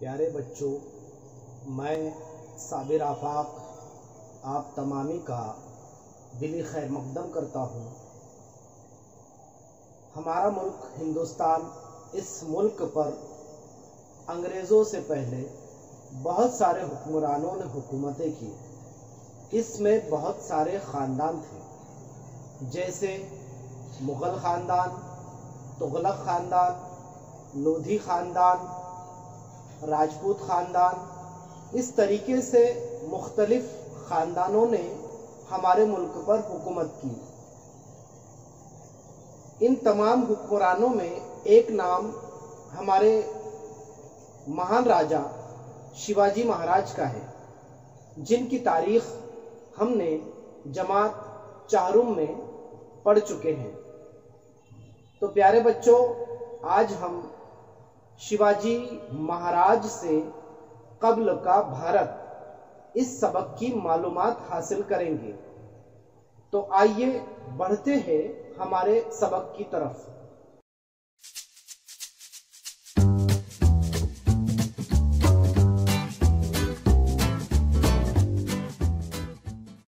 प्यारे बच्चों, मैं साबिर आफाक आप तमामी का दिली खैर मकदम करता हूँ। हमारा मुल्क हिंदुस्तान, इस मुल्क पर अंग्रेज़ों से पहले बहुत सारे हुक्मरानों ने हुकूमतें की। इसमें बहुत सारे ख़ानदान थे, जैसे मुग़ल ख़ानदान, तुगलक ख़ानदान, लोधी ख़ानदान, राजपूत ख़ानदान। इस तरीके से मुख्तलिफ ख़ानदानों ने हमारे मुल्क पर हुकूमत की। इन तमाम हुक्मरानों में एक नाम हमारे महान राजा शिवाजी महाराज का है, जिनकी तारीख़ हमने जमात चाहरुम में पढ़ चुके हैं। तो प्यारे बच्चों, आज हम शिवाजी महाराज से क़ब्ल का भारत इस सबक की मालूमात हासिल करेंगे। तो आइए बढ़ते हैं हमारे सबक की तरफ।